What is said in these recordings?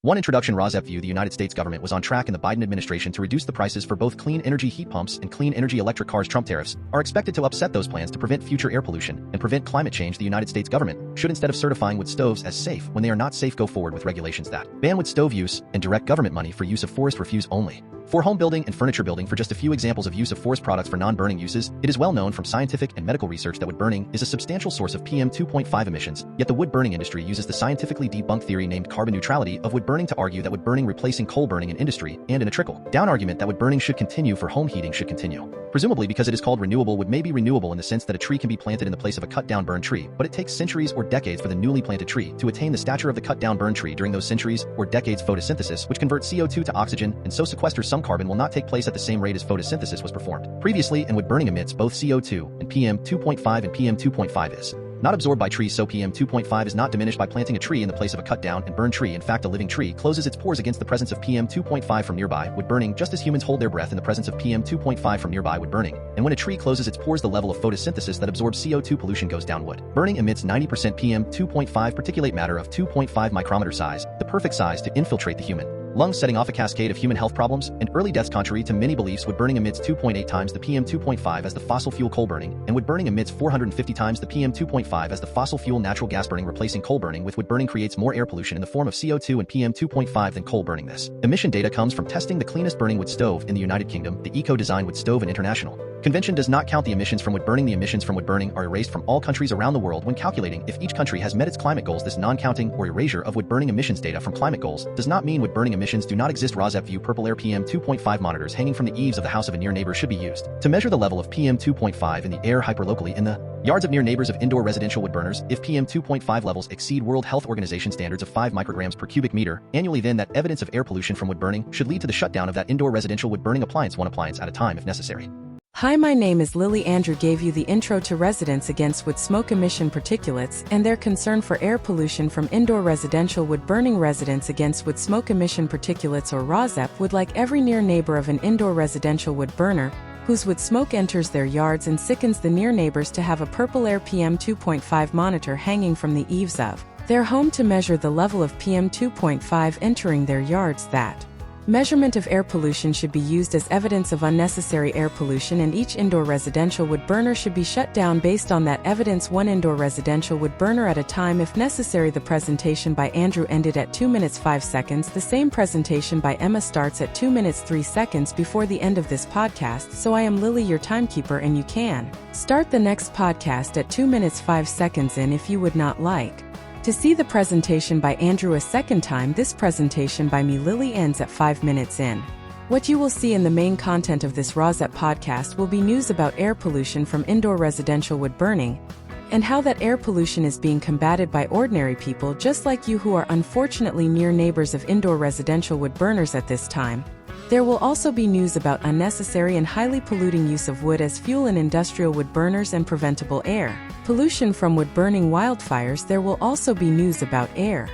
1. Introduction. RAWSEP view. The United States government was on track in the Biden administration to reduce the prices for both clean energy heat pumps and clean energy electric cars. Trump tariffs are expected to upset those plans to prevent future air pollution and prevent climate change. The United States government should, instead of certifying wood stoves as safe when they are not safe, go forward with regulations that ban wood stove use and direct government money for use of forest refuse only. For home building and furniture building. For just a few examples of use of forest products for non-burning uses, it is well known from scientific and medical research that wood burning is a substantial source of PM 2.5 emissions, yet the wood burning industry uses the scientifically debunked theory named carbon neutrality of wood burning to argue that wood burning replacing coal burning in industry, and in a trickle-down argument that wood burning should continue for home heating should continue. Presumably because it is called renewable. Wood may be renewable in the sense that a tree can be planted in the place of a cut-down burned tree, but it takes centuries or decades for the newly planted tree to attain the stature of the cut-down burned tree. During those centuries or decades, photosynthesis, which converts CO2 to oxygen and so sequesters some carbon, will not take place at the same rate as photosynthesis was performed previously, and wood burning emits both CO2 and PM 2.5, and PM 2.5 is not absorbed by trees, so PM 2.5 is not diminished by planting a tree in the place of a cut-down and burned tree. In fact, a living tree closes its pores against the presence of PM 2.5 from nearby wood burning, just as humans hold their breath in the presence of PM 2.5 from nearby wood burning. And when a tree closes its pores, the level of photosynthesis that absorbs CO2 pollution goes down. Wood burning emits 90% PM 2.5 particulate matter of 2.5 micrometer size, the perfect size to infiltrate the human lungs, setting off a cascade of human health problems and early deaths. Contrary to many beliefs, wood burning emits 2.8 times the PM 2.5 as the fossil fuel coal burning, and wood burning emits 450 times the PM 2.5 as the fossil fuel natural gas burning. Replacing coal burning with wood burning creates more air pollution in the form of CO2 and PM 2.5 than coal burning. This emission data comes from testing the cleanest burning wood stove in the United Kingdom, the Eco-Design Wood Stove, and International Convention does not count the emissions from wood burning. The emissions from wood burning are erased from all countries around the world when calculating if each country has met its climate goals. This non-counting or erasure of wood burning emissions data from climate goals does not mean wood burning emissions do not exist. RAWSEP view. Purple air. PM 2.5 monitors hanging from the eaves of the house of a near neighbor should be used to measure the level of PM 2.5 in the air hyperlocally in the yards of near neighbors of indoor residential wood burners. If PM 2.5 levels exceed World Health Organization standards of 5 micrograms per cubic meter annually, then that evidence of air pollution from wood burning should lead to the shutdown of that indoor residential wood burning appliance, one appliance at a time if necessary. Hi, my name is Lily. Andrew gave you the intro to Residents Against Wood Smoke Emission Particulates and their concern for air pollution from indoor residential wood burning. Residents Against Wood Smoke Emission Particulates, or RAWSEP, would like every near neighbor of an indoor residential wood burner whose wood smoke enters their yards and sickens the near neighbors to have a purple air PM 2.5 monitor hanging from the eaves of their home to measure the level of PM 2.5 entering their yards. That measurement of air pollution should be used as evidence of unnecessary air pollution, and each indoor residential wood burner should be shut down based on that evidence, one indoor residential wood burner at a time if necessary. The presentation by Andrew ended at 2 minutes 5 seconds. The same presentation by Emma starts at 2 minutes 3 seconds before the end of this podcast. So I am Lily, your timekeeper, and you can start the next podcast at 2 minutes 5 seconds in if you would not like to see the presentation by Andrew a second time. This presentation by me, Lily, ends at 5 minutes in. What you will see in the main content of this RAWSEP podcast will be news about air pollution from indoor residential wood burning, and how that air pollution is being combated by ordinary people just like you who are unfortunately near neighbors of indoor residential wood burners at this time. There will also be news about unnecessary and highly polluting use of wood as fuel in industrial wood burners and preventable air pollution from wood burning wildfires. There will also be news about air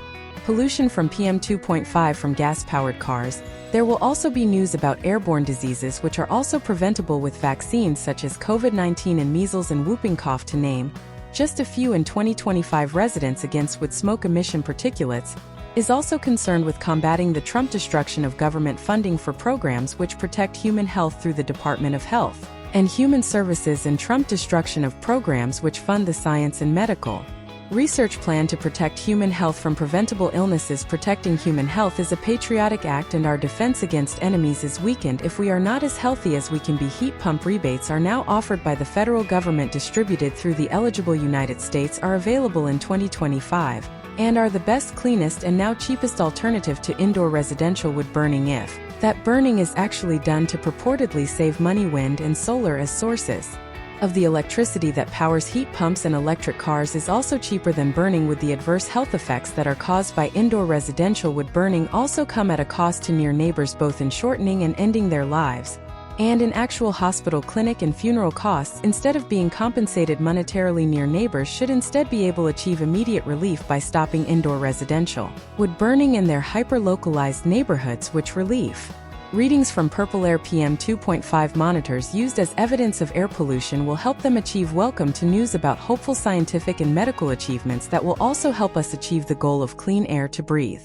pollution from PM 2.5 from gas-powered cars. There will also be news about airborne diseases which are also preventable with vaccines such as COVID-19 and measles and whooping cough, to name just a few. In 2025, Residents Against Wood Smoke Emission Particulates is also concerned with combating the Trump destruction of government funding for programs which protect human health through the Department of Health and Human Services, and Trump destruction of programs which fund the science and medical research plan to protect human health from preventable illnesses. Protecting human health is a patriotic act, and our defense against enemies is weakened if we are not as healthy as we can be. Heat pump rebates are now offered by the federal government, distributed through the eligible United States, are available in 2025, and are the best, cleanest, and now cheapest alternative to indoor residential wood burning if that burning is actually done to purportedly save money. Wind and solar as sources of the electricity that powers heat pumps and electric cars is also cheaper than burning wood. The adverse health effects that are caused by indoor residential wood burning also come at a cost to near neighbors, both in shortening and ending their lives, and in actual hospital, clinic, and funeral costs. Instead of being compensated monetarily, near neighbors should instead be able to achieve immediate relief by stopping indoor residential wood burning in their hyper-localized neighborhoods, which relief readings from purple air PM 2.5 monitors used as evidence of air pollution will help them achieve. Welcome to news about hopeful scientific and medical achievements that will also help us achieve the goal of clean air to breathe.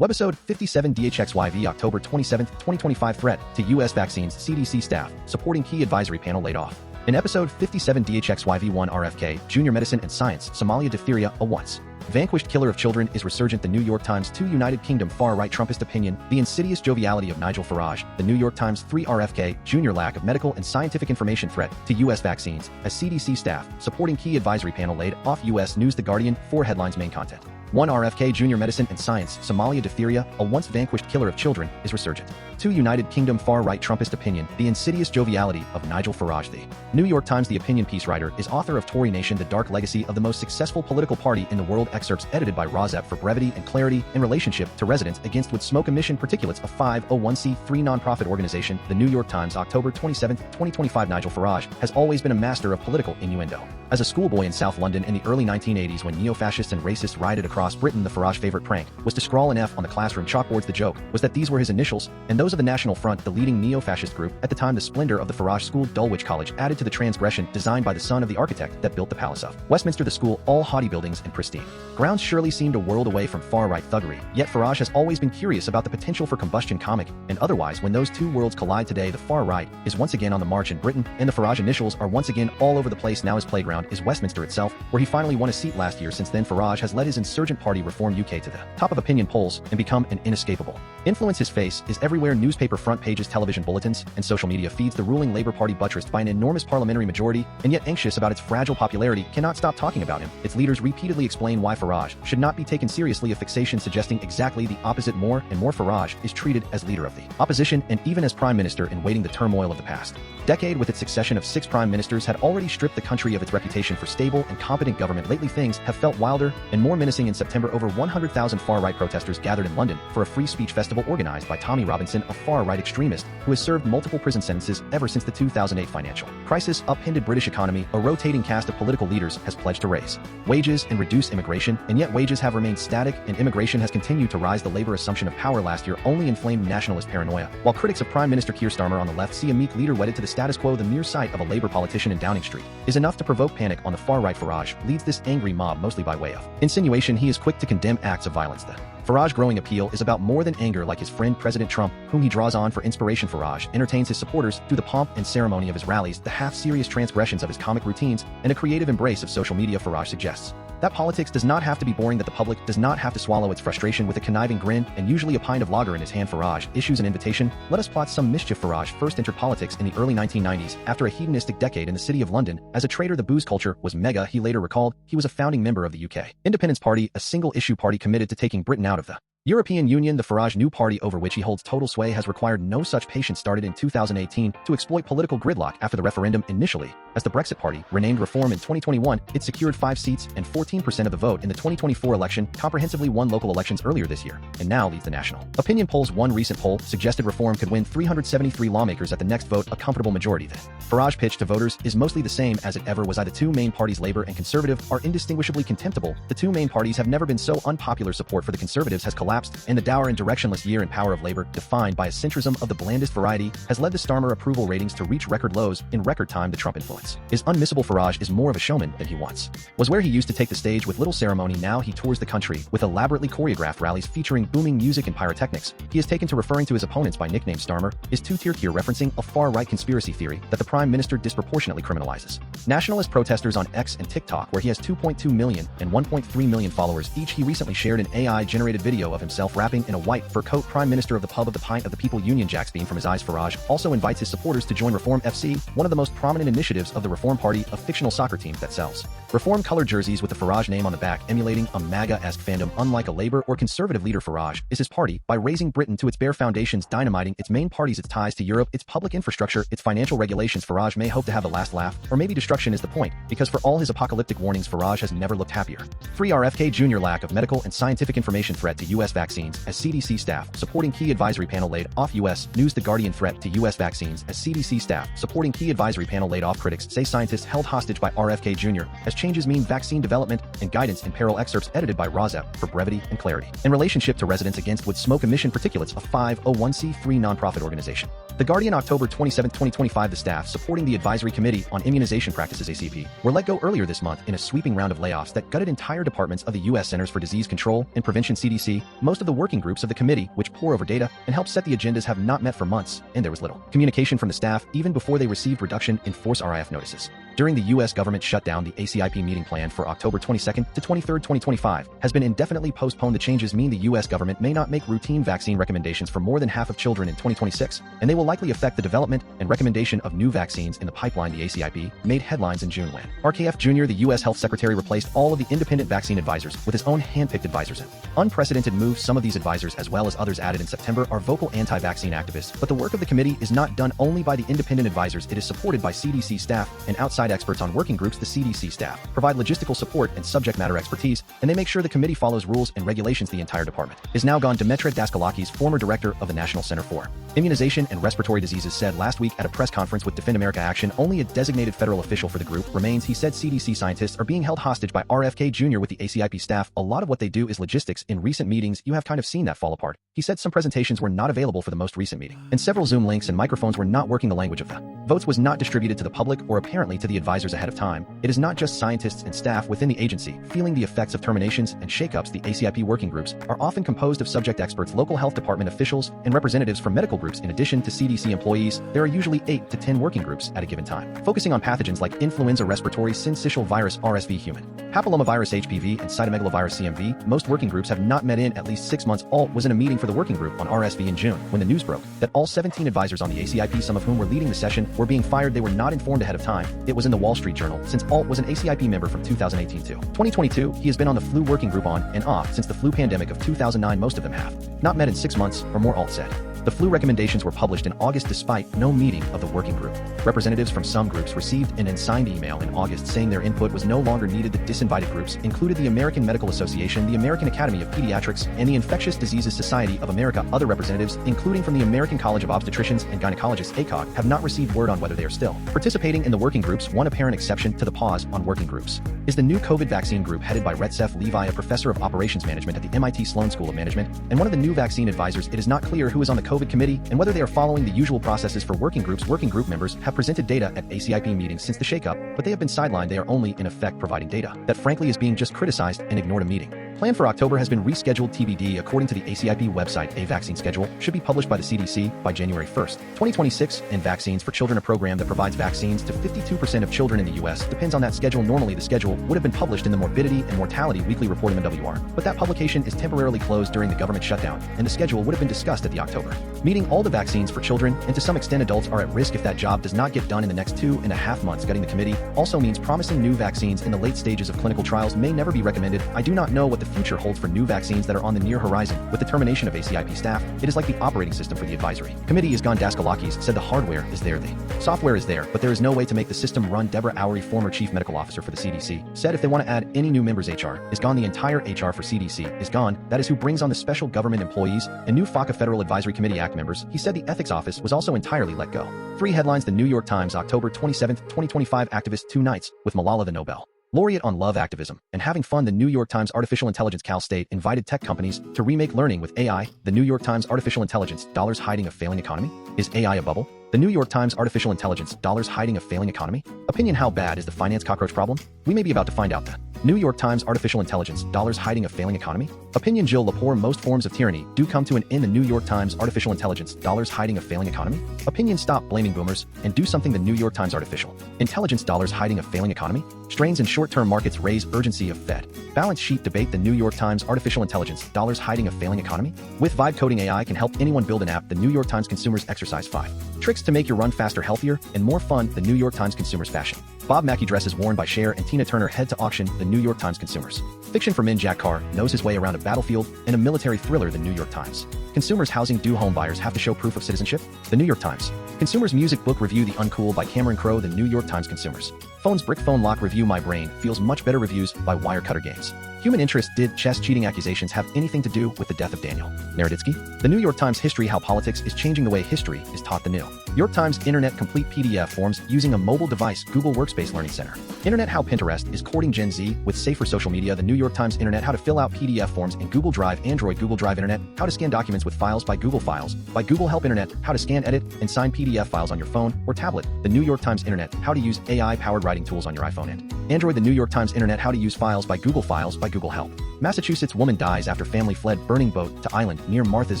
Webisode 57DHXYV October 27, 2025 threat to U.S. vaccines CDC staff, supporting key advisory panel laid off. In episode 57DHXYV1 RFK, Junior Medicine and Science, Somalia Diphtheria, a once vanquished killer of children is Resurgent. The New York Times 2 United Kingdom far-right Trumpist opinion, the insidious joviality of Nigel Farage. The New York Times 3 RFK, Junior lack of medical and scientific information threat to U.S. vaccines, as CDC staff, supporting key advisory panel laid off. U.S. News. The Guardian, 4 headlines. Main content. 1 RFK, Junior Medicine and Science, Somalia Diphtheria, a once vanquished killer of children, is Resurgent. 2 United Kingdom far-right Trumpist opinion, the insidious joviality of Nigel Farage. The New York Times. The opinion piece writer is author of Tory Nation, the dark legacy of the most successful political party in the world. Excerpts edited by RAWSEP for brevity and clarity in relationship to residents against would smoke emission particulates. A 501c3 nonprofit organization. The New York Times, October 27, 2025. Nigel Farage has always been a master of political innuendo. As a schoolboy in South London in the early 1980s, when neo-fascists and racists rioted across Britain, the Farage favorite prank was to scrawl an F on the classroom chalkboards. The joke was that these were his initials and those of the National Front, the leading neo-fascist group at the time. The splendor of the Farage School, Dulwich College, added to the transgression, designed by the son of the architect that built the Palace of Westminster. The school, all haughty buildings and pristine grounds, surely seemed a world away from far-right thuggery. Yet Farage has always been curious about the potential for combustion, comic and otherwise, when those two worlds collide today. The far right is once again on the march in Britain, and the Farage initials are once again all over the place. Now his playground is Westminster itself, where he finally won a seat last year. Since then, Farage has led his insurgent party Reform UK to the top of opinion polls and become an inescapable influence. His face is everywhere: newspaper front pages, television bulletins, and social media feeds. The ruling Labour Party, buttressed by an enormous parliamentary majority and yet anxious about its fragile popularity, cannot stop talking about him. Its leaders repeatedly explain why Farage should not be taken seriously, a fixation suggesting exactly the opposite. More and more, Farage is treated as leader of the opposition and even as prime minister in waiting. The turmoil of the past decade, with its succession of 6 prime ministers, had already stripped the country of its reputation for stable and competent government. Lately, things have felt wilder and more menacing. In September, over 100,000 far-right protesters gathered in London for a free speech festival organized by Tommy Robinson, a far-right extremist who has served multiple prison sentences ever since the 2008 financial crisis upended British economy. A rotating cast of political leaders has pledged to raise wages and reduce immigration, and yet wages have remained static and immigration has continued to rise. The Labour assumption of power last year only inflamed nationalist paranoia, while critics of Prime Minister Keir Starmer on the left see a meek leader wedded to the status quo. The mere sight of a Labour politician in Downing Street is enough to provoke panic on the far right. Farage leads this angry mob mostly by way of insinuation. He is quick to condemn acts of violence. The Farage growing appeal is about more than anger, like his friend President Trump, whom he draws on for inspiration. Farage entertains his supporters through the pomp and ceremony of his rallies, the half-serious transgressions of his comic routines, and a creative embrace of social media. Farage suggests that politics does not have to be boring, that the public does not have to swallow its frustration with a conniving grin and usually a pint of lager in his hand. Farage issues an invitation: let us plot some mischief. Farage first entered politics in the early 1990s after a hedonistic decade in the city of London. As a trader, the booze culture was mega. He later recalled he was a founding member of the UK Independence Party, a single-issue party committed to taking Britain out of the European Union. The Farage new party, over which he holds total sway, has required no such patience. Started in 2018 to exploit political gridlock after the referendum. Initially as the Brexit Party, renamed Reform in 2021, it secured 5 seats and 14% of the vote in the 2024 election, comprehensively won local elections earlier this year, and now leads the national opinion polls. One recent poll suggested Reform could win 373 lawmakers at the next vote, a comfortable majority. The Farage pitch to voters is mostly the same as it ever was. The two main parties, Labour and Conservative, are indistinguishably contemptible. The two main parties have never been so unpopular. Support for the Conservatives has collapsed, and the dour and directionless year in power of Labour, defined by a centrism of the blandest variety, has led the Starmer approval ratings to reach record lows in record time. The Trump influence is unmissable. Farage is more of a showman than he once was. Where he used to take the stage with little ceremony, now he tours the country with elaborately choreographed rallies featuring booming music and pyrotechnics. He has taken to referring to his opponents by nickname. Starmer is two-tier here, referencing a far-right conspiracy theory that the Prime Minister disproportionately criminalizes nationalist protesters on X and TikTok, where he has 2.2 million and 1.3 million followers each. He recently shared an AI-generated video of himself rapping in a white fur coat. Prime Minister of the pub of the pint of the people Union Jacks beam from his eyes. Farage also invites his supporters to join Reform FC, one of the most prominent initiatives of the Reform Party, a fictional soccer team that sells Reform colored jerseys with the Farage name on the back, emulating a MAGA-esque fandom. Unlike a Labour or Conservative leader, Farage is his party by raising Britain to its bare foundations, dynamiting its main parties, its ties to Europe, its public infrastructure, its financial regulations. Farage may hope to have the last laugh, or maybe destruction is the point, because for all his apocalyptic warnings, Farage has never looked happier. 3 RFK Jr. lack of medical and scientific information threat to U.S. vaccines, as CDC staff supporting key advisory panel laid off. U.S. News. The Guardian threat to U.S. vaccines, as CDC staff supporting key advisory panel laid off. Critics say scientists held hostage by RFK Jr. as changes mean vaccine development and guidance in peril. Excerpts edited by RAWSEP for brevity and clarity in relationship to residents against would smoke emission particulates, a 501c3 nonprofit organization. The Guardian, October 27, 2025. The staff supporting the Advisory Committee on Immunization Practices (ACP) were let go earlier this month in a sweeping round of layoffs that gutted entire departments of the U.S. Centers for Disease Control and Prevention (CDC). Most of the working groups of the committee, which pore over data and help set the agendas, have not met for months, and there was little communication from the staff even before they received reduction in force RIF notices. During the U.S. government shutdown, the ACIP meeting planned for October 22nd to 23rd, 2025 has been indefinitely postponed. The changes mean the U.S. government may not make routine vaccine recommendations for more than half of children in 2026, and they will likely affect the development and recommendation of new vaccines in the pipeline. The ACIP made headlines in June when RKF Jr., the U.S. Health Secretary, replaced all of the independent vaccine advisors with his own hand-picked advisors. An unprecedented move. Some of these advisors, as well as others added in September, are vocal anti-vaccine activists, but the work of the committee is not done only by the independent advisors. It is supported by CDC staff and outside experts on working groups. The CDC staff provide logistical support and subject matter expertise, and they make sure the committee follows rules and regulations. The entire department is now gone. Demetra Daskalakis, former director of the National Center for Immunization and Respiratory Diseases, said last week at a press conference with Defend America Action, only a designated federal official for the group remains. He said CDC scientists are being held hostage by RFK Jr. with the ACIP staff. A lot of what they do is logistics. In recent meetings, you have kind of seen that fall apart. He said some presentations were not available for the most recent meeting, and several Zoom links and microphones were not working. The language of the votes was not distributed to the public or apparently to the advisors ahead of time. It is not just scientists and staff within the agency feeling the effects of terminations and shakeups. The ACIP working groups are often composed of subject experts, local health department officials, and representatives from medical groups. In addition to CDC employees, there are usually 8 to 10 working groups at a given time, focusing on pathogens like influenza, respiratory syncytial virus RSV, human papillomavirus HPV, and cytomegalovirus CMV. Most working groups have not met in at least 6 months. Alt was in a meeting for the working group on RSV in June when the news broke that all 17 advisors on the ACIP, some of whom were leading the session, were being fired. They were not informed ahead of time. It was in the Wall Street Journal. Since Alt was an ACIP member from 2018 to 2022, he has been on the flu working group on and off since the flu pandemic of 2009. Most of them have not met in 6 months or more, Alt said. The flu recommendations were published in August despite no meeting of the working group. Representatives from some groups received an unsigned email in August saying their input was no longer needed. The disinvited groups included the American Medical Association, the American Academy of Pediatrics, and the Infectious Diseases Society of America. Other representatives, including from the American College of Obstetricians and Gynecologists (ACOG, have not received word on whether they are still participating in the working groups. One apparent exception to the pause on working groups is the new COVID vaccine group headed by Retsef Levi, a professor of operations management at the MIT Sloan School of Management, and one of the new vaccine advisors. It is not clear who is on the COVID committee and whether they are following the usual processes for working groups. Working group members have presented data at ACIP meetings since the shakeup, but they have been sidelined. They are only, in effect, providing data that frankly is being just criticized and ignored. A meeting planned for October has been rescheduled. TBD. According to the ACIP website, a vaccine schedule should be published by the CDC by January 1st, 2026, and Vaccines for Children, a program that provides vaccines to 52% of children in the U.S., depends on that schedule. Normally, the schedule would have been published in the Morbidity and Mortality Weekly Report (MWR), but that publication is temporarily closed during the government shutdown, and the schedule would have been discussed at the October meeting. All the vaccines for children and to some extent adults are at risk if that job does not get done in the next 2.5 months. Gutting the committee also means promising new vaccines in the late stages of clinical trials may never be recommended. I do not know what the future holds for new vaccines that are on the near horizon. With the termination of ACIP staff, it is like the operating system for the advisory committee is gone. Daskalakis said the hardware is there, the software is there, but there is no way to make the system run. Deborah Oury, former chief medical officer for the CDC, said if they want to add any new members, HR is gone. The entire HR for CDC is gone. That is who brings on the special government employees and new FACA Federal Advisory Committee Act members. He said the ethics office was also entirely let go. 3 headlines. The New York Times, October 27, 2025. Activist 2 nights with Malala, the Nobel laureate, on love, activism, and having fun. The New York Times artificial intelligence. Cal State invited tech companies to remake learning with AI. The New York Times artificial intelligence. Dollars hiding a failing economy? Is AI a bubble? The New York Times artificial intelligence. Dollars hiding a failing economy? Opinion. How bad is the finance cockroach problem? We may be about to find out. The New York Times artificial intelligence. Dollars hiding a failing economy? Opinion. Jill Lepore. Most forms of tyranny do come to an end. The New York Times artificial intelligence. Dollars hiding a failing economy? Opinion. Stop blaming boomers and do something. The New York Times artificial intelligence. Dollars hiding a failing economy? Strains in short-term markets raise urgency of Fed balance sheet debate. The New York Times artificial intelligence. Dollars hiding a failing economy? With vibe coding, AI can help anyone build an app. The New York Times consumers exercise 5 tricks to make your run faster, healthier, and more fun. The New York Times consumers fashion. Bob Mackie dresses worn by Cher and Tina Turner head to auction. The New York Times consumers. Fiction for men. Jack Carr knows his way around a battlefield and a military thriller. The New York Times. Consumers housing. Do home buyers have to show proof of citizenship? The New York Times. Consumers music book review. The Uncool by Cameron Crowe. The New York Times consumers. Phones brick phone lock review. My brain feels much better reviews by Wirecutter Games. Human interest. Did chess cheating accusations have anything to do with the death of Daniel Naroditsky? The New York Times History: How Politics is Changing the Way History is Taught. The New York Times Internet Complete PDF Forms Using a Mobile Device. Google Workspace Learning Center. Internet: How Pinterest is Courting Gen Z with Safer Social Media. The New York Times Internet: How to Fill Out PDF Forms in Google Drive. Android. Google Drive. Internet: How to Scan Documents with Files by Google Files by Google Help. Internet: How to Scan, Edit, and Sign PDF files on your phone or tablet. The New York Times Internet: How to Use AI-powered writing tools on your iPhone and Android. The New York Times Internet: How to Use Files by Google Files by Google Help. Massachusetts woman dies after family fled burning boat to island near Martha's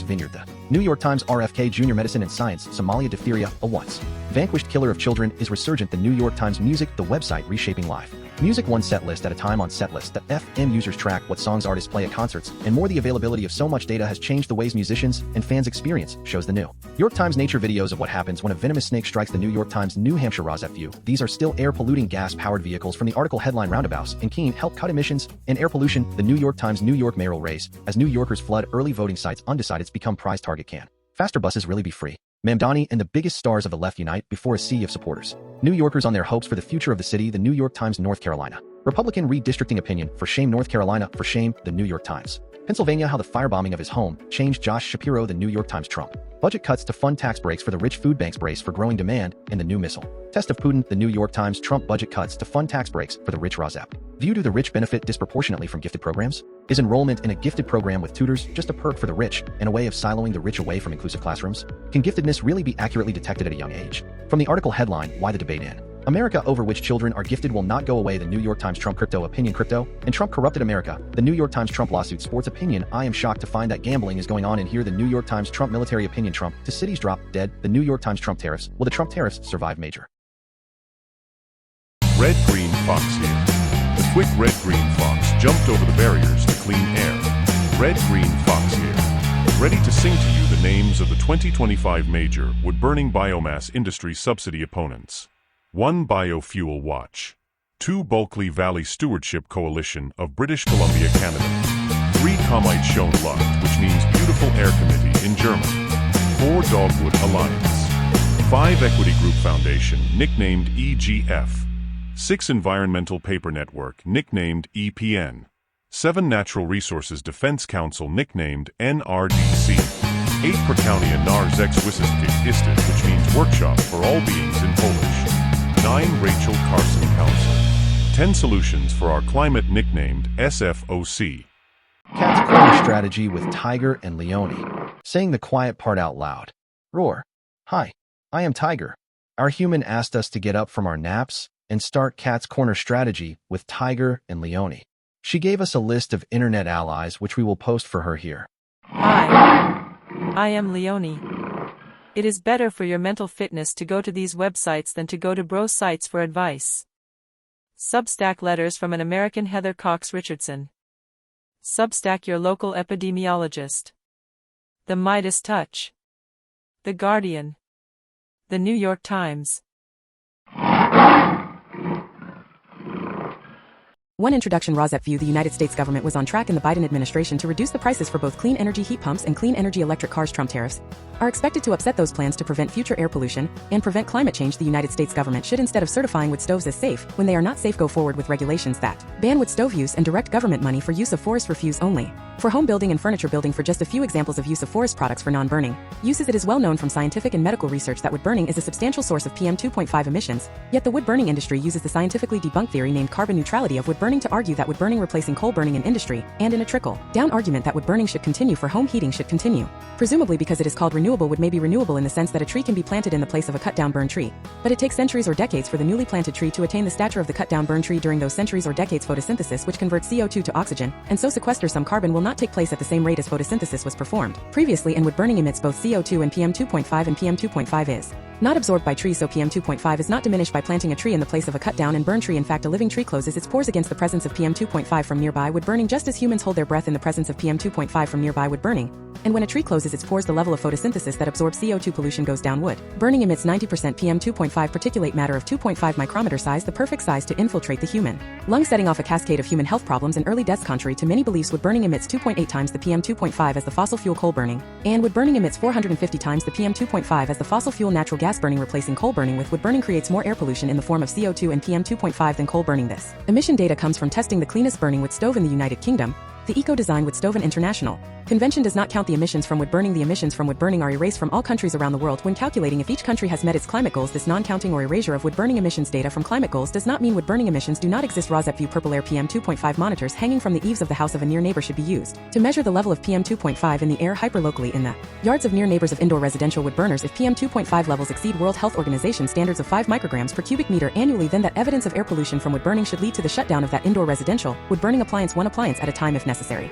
Vineyard. The New York Times RFK Jr. Medicine and Science. Somalia diphtheria, a once vanquished killer of children, is resurgent. The New York Times Music, the website reshaping life music one set list at a time on Setlist. The FM users track what songs artists play at concerts, and more. The availability of so much data has changed the ways musicians and fans experience, shows the New York Times. Nature videos of what happens when a venomous snake strikes. The New York Times New Hampshire RAWSEP view. These are still air-polluting gas-powered vehicles. From the article headline: Roundabouts and Keene help cut emissions and air pollution. The New York Times New York mayoral race. As New Yorkers flood early voting sites, undecideds become prize target. Can faster buses really be free? Mamdani and the biggest stars of the left unite before a sea of supporters. New Yorkers on their hopes for the future of the city. The New York Times North Carolina. Republican redistricting opinion: for shame North Carolina, for shame. The New York Times. Pennsylvania: How the firebombing of his home changed Josh Shapiro. The New York Times. Trump budget cuts to fund tax breaks for the rich. Food banks brace for growing demand in the new missile test of Putin. The New York Times. Trump budget cuts to fund tax breaks for the rich. RAWSEP view: do the rich benefit disproportionately from gifted programs? Is enrollment in a gifted program with tutors just a perk for the rich and a way of siloing the rich away from inclusive classrooms? Can giftedness really be accurately detected at a young age? From the article headline: Why the debate in America over which children are gifted will not go away. The New York Times. Trump crypto opinion: crypto and Trump corrupted America. The New York Times. Trump lawsuit sports opinion: I am shocked to find that gambling is going on in here. The New York Times. Trump military opinion: Trump to cities drop dead. The New York Times. Trump tariffs: will the Trump tariffs survive major? Red Green Fox here. The quick red green fox jumped over the barriers to clean air. Red Green Fox here, ready to sing to you the names of the 2025 major wood-burning biomass industry subsidy opponents. 1. Biofuel Watch. 2. Bulkley Valley Stewardship Coalition of British Columbia, Canada. 3. Comite Schoen Lucht, which means Beautiful Air Committee in German. 4. Dogwood Alliance. 5. Equity Group Foundation, nicknamed EGF. 6. Environmental Paper Network, nicknamed EPN. 7. Natural Resources Defense Council, nicknamed NRDC. 8. Prakaunia Narzek Wisistik Istit, which means Workshop for All Beings in Polish. 9. Rachel Carson Council. 10. Solutions for Our Climate, nicknamed SFOC. Cat's corner strategy with Tiger and Leone. Saying the quiet part out loud. Roar. Hi, I am Tiger. Our human asked us to get up from our naps and start Cat's Corner strategy with Tiger and Leone. She gave us a list of internet allies which we will post for her here. Hi, I am Leone. It is better for your mental fitness to go to these websites than to go to bro sites for advice. Substack letters from an American Heather Cox Richardson. Substack your local epidemiologist. The Midas Touch. The Guardian. The New York Times. One introduction: RAWSEP view. The United States government was on track in the Biden administration to reduce the prices for both clean energy heat pumps and clean energy electric cars. Trump tariffs are expected to upset those plans to prevent future air pollution and prevent climate change. The United States government should, instead of certifying wood stoves as safe when they are not safe, go forward with regulations that ban wood stove use and direct government money for use of forest refuse only for home building and furniture building. For just a few examples of use of forest products for non-burning uses, it is well known from scientific and medical research that wood burning is a substantial source of PM 2.5 emissions, yet the wood burning industry uses the scientifically debunked theory named carbon neutrality of wood burning to argue that wood burning replacing coal burning in industry, and in a trickle-down argument that wood burning should continue for home heating should continue. Presumably because it is called renewable, wood may be renewable in the sense that a tree can be planted in the place of a cut-down burned tree, but it takes centuries or decades for the newly planted tree to attain the stature of the cut-down burned tree. During those centuries or decades, photosynthesis, which converts CO2 to oxygen, and so sequesters some carbon, will not take place at the same rate as photosynthesis was performed previously, and wood burning emits both CO2 and PM 2.5, and PM 2.5 is not absorbed by trees, so PM 2.5 is not diminished by planting a tree in the place of a cut-down and burned tree. In fact, a living tree closes its pores against the presence of PM 2.5 from nearby wood burning, just as humans hold their breath in the presence of PM 2.5 from nearby wood burning. And when a tree closes its pores, the level of photosynthesis that absorbs CO2 pollution goes down. Wood burning emits 90% PM 2.5 particulate matter of 2.5 micrometer size, the perfect size to infiltrate the human lung, setting off a cascade of human health problems and early deaths. Contrary to many beliefs, wood burning emits 2.8 times the PM 2.5 as the fossil fuel coal burning, and wood burning emits 450 times the PM 2.5 as the fossil fuel natural gas gas burning replacing coal burning with wood burning creates more air pollution in the form of CO2 and PM2.5 than coal burning. This emission data comes from testing the cleanest burning wood stove in the United Kingdom, the Eco-Design Wood Stove International Convention does not count the emissions from wood burning. The emissions from wood burning are erased from all countries around the world when calculating if each country has met its climate goals. This non-counting or erasure of wood burning emissions data from climate goals does not mean wood burning emissions do not exist. RAWSEP view purple air PM2.5 monitors hanging from the eaves of the house of a near neighbor should be used to measure the level of PM2.5 in the air hyperlocally in the yards of near neighbors of indoor residential wood burners. If PM2.5 levels exceed World Health Organization standards of 5 micrograms per cubic meter annually, then that evidence of air pollution from wood burning should lead to the shutdown of that indoor residential wood burning appliance one appliance at a time if necessary.